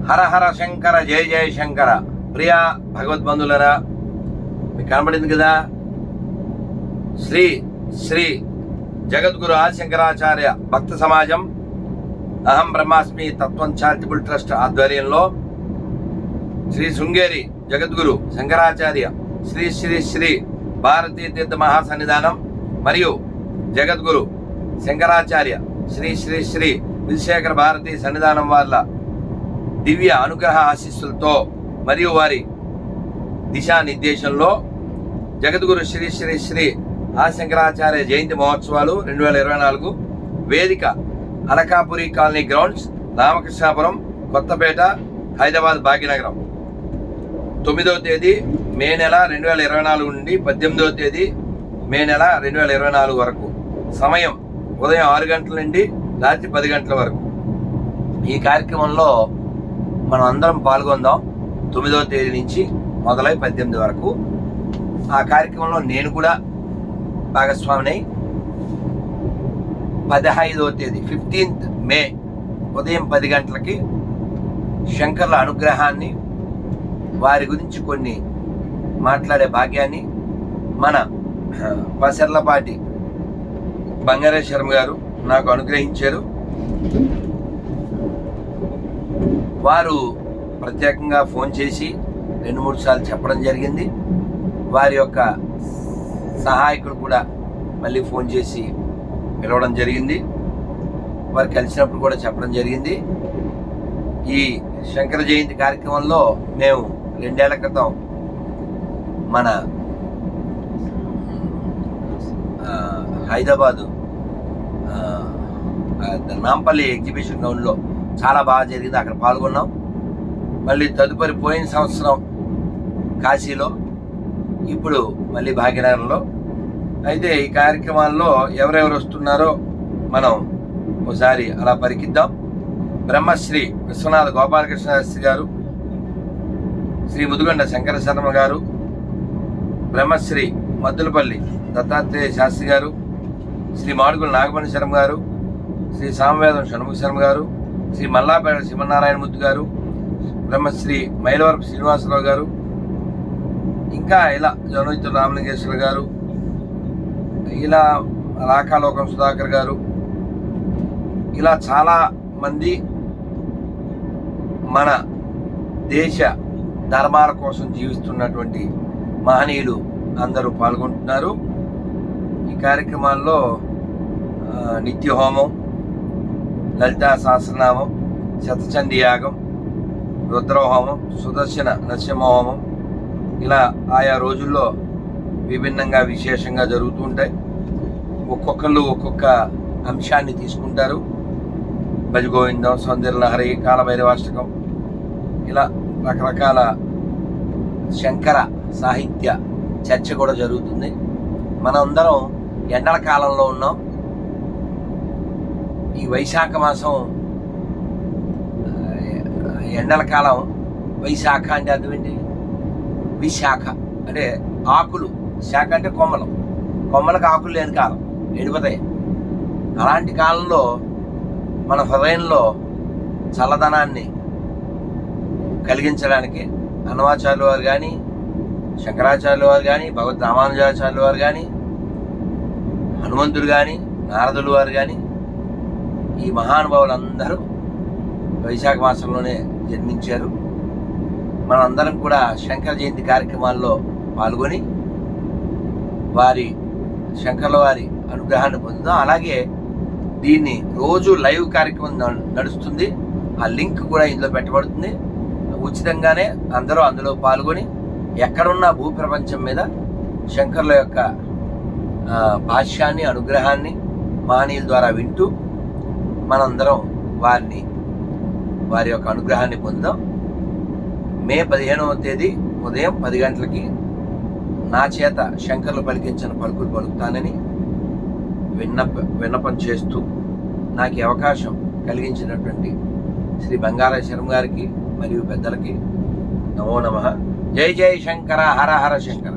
హర హర శంకర జయ జయ శంకర. ప్రియా భగవద్బంధులరా, మీకు కనబడింది కదా, శ్రీ శ్రీ జగద్గురు ఆదిశంకరాచార్య భక్త సమాజం అహం బ్రహ్మాస్మి తత్వం చారిటబుల్ ట్రస్ట్ ఆధ్వర్యంలో శ్రీ శృంగేరి జగద్గురు శంకరాచార్య శ్రీ శ్రీ శ్రీ భారతీ తీర్థ మహాసన్నిధానం మరియు జగద్గురు శంకరాచార్య శ్రీ శ్రీ శ్రీ విశేఖర భారతీ సన్నిధానం వాళ్ళ దివ్య అనుగ్రహ ఆశీస్సులతో మరియు వారి దిశానిర్దేశంలో జగద్గురు శ్రీ శ్రీ శ్రీ ఆదిశంకరాచార్య జయంతి మహోత్సవాలు 2024 వేదిక అనకాపురి కాలనీ గ్రౌండ్స్, రామకృష్ణాపురం, కొత్తపేట, హైదరాబాద్ భాగ్యనగరం. 9వ తేదీ మే నెల 2024 నుండి 18వ తేదీ మే నెల 2024 వరకు. సమయం ఉదయం 6 గంటల నుండి రాత్రి 10 గంటల వరకు. ఈ కార్యక్రమంలో మనం అందరం పాల్గొందాం. 9వ తేదీ నుంచి మొదలై 18 వరకు. ఆ కార్యక్రమంలో నేను కూడా భాగస్వామినై 15వ తేదీ 15th మే ఉదయం 10 గంటలకి శంకర్ల అనుగ్రహాన్ని, వారి గురించి కొన్ని మాట్లాడే భాగ్యాన్ని మన పసర్లపాటి బంగారేశ్వరం గారు నాకు అనుగ్రహించారు. వారు ప్రత్యేకంగా ఫోన్ చేసి 2-3 సార్లు చెప్పడం జరిగింది. వారి యొక్క సహాయకుడు కూడా మళ్ళీ ఫోన్ చేసి పిలవడం జరిగింది. వారు కలిసినప్పుడు కూడా చెప్పడం జరిగింది. ఈ శంకర జయంతి కార్యక్రమంలో మేము 2 ఏళ్ల క్రితం మన హైదరాబాదు నాంపల్లి ఎగ్జిబిషన్ గ్రౌండ్లో చాలా బాగా జరిగింది, అక్కడ పాల్గొన్నాం. మళ్ళీ తదుపరి పోయిన సంవత్సరం కాశీలో, ఇప్పుడు మళ్ళీ భాగ్యనగరంలో. అయితే ఈ కార్యక్రమాల్లో ఎవరెవరు వస్తున్నారో మనం ఒకసారి అలా పరికిద్దాం. బ్రహ్మశ్రీ విశ్వనాథ గోపాలకృష్ణ శాస్త్రి గారు, శ్రీ ముదుగొండ శంకర శర్మ గారు, బ్రహ్మశ్రీ మద్దులపల్లి దత్తాత్రేయ శాస్త్రి గారు, శ్రీ మాడుగుల నాగమణి శర్మ గారు, శ్రీ సామవేదం షణ్ముఖ శర్మ గారు, శ్రీ మల్లాపేట శివనారాయణమూర్తి గారు, బ్రహ్మశ్రీ మైలవరపు శ్రీనివాసరావు గారు, ఇంకా ఇలా జనోయితులు రామలింగేశ్వర గారు, ఇలా రాకాలోకం సుధాకర్ గారు, ఇలా చాలా మంది మన దేశ ధర్మాల కోసం జీవిస్తున్నటువంటి మహనీయులు అందరూ పాల్గొంటున్నారు. ఈ కార్యక్రమాల్లో నిత్య హోమం, లలితా సహస్రనామం, శతచండీ యాగం, రుద్రహోమం, సుదర్శన నరసింహ హోమం, ఇలా ఆయా రోజుల్లో విభిన్నంగా విశేషంగా జరుగుతూ ఉంటాయి. ఒక్కొక్కళ్ళు ఒక్కొక్క అంశాన్ని తీసుకుంటారు. భజగోవిందం, సౌందర్యలహరి, కాలభైరవాష్టకం, ఇలా రకరకాల శంకర సాహిత్య చర్చ కూడా జరుగుతుంది. మనందరం ఎండల కాలంలో ఉన్నాం. ఈ వైశాఖ మాసం ఎండల కాలం. వైశాఖ అంటే అర్థం ఏంటి? విశాఖ అంటే ఆకులు, శాఖ అంటే కొమ్మలు, కొమ్మలకు ఆకులు లేని కాలం, ఎండిపోతాయి. అలాంటి కాలంలో మన హృదయంలో చల్లదనాన్ని కలిగించడానికి అన్నమాచార్యుల వారు కానీ, శంకరాచార్యుల వారు కానీ, భగవద్ రామానుజాచార్యుల వారు కానీ, హనుమంతుడు కానీ, నారదులు వారు కానీ, ఈ మహానుభావులందరూ వైశాఖ మాసంలోనే జన్మించారు. మనందరం కూడా శంకర జయంతి కార్యక్రమాల్లో పాల్గొని వారి శంకర్ల వారి అనుగ్రహాన్ని పొందుదాం. అలాగే దీన్ని రోజు లైవ్ కార్యక్రమం నడుస్తుంది. ఆ లింక్ కూడా ఇందులో పెట్టబడుతుంది. ఉచితంగానే అందరూ అందులో పాల్గొని ఎక్కడున్న భూప్రపంచం మీద శంకర్ల యొక్క భాష్యాన్ని, అనుగ్రహాన్ని మహనీయుల ద్వారా వింటూ మనందరం వారి యొక్క అనుగ్రహాన్ని పొందాం. మే 15వ తేదీ ఉదయం 10 గంటలకి నా చేత శంకర్లు పలికించిన పలుకులు పలుకుతానని విన్నపం చేస్తూ నాకు అవకాశం కలిగించినటువంటి శ్రీ బంగారేశ్వరం గారికి మరియు పెద్దలకి నమో నమః. జై జై శంకర, హర హర శంకర.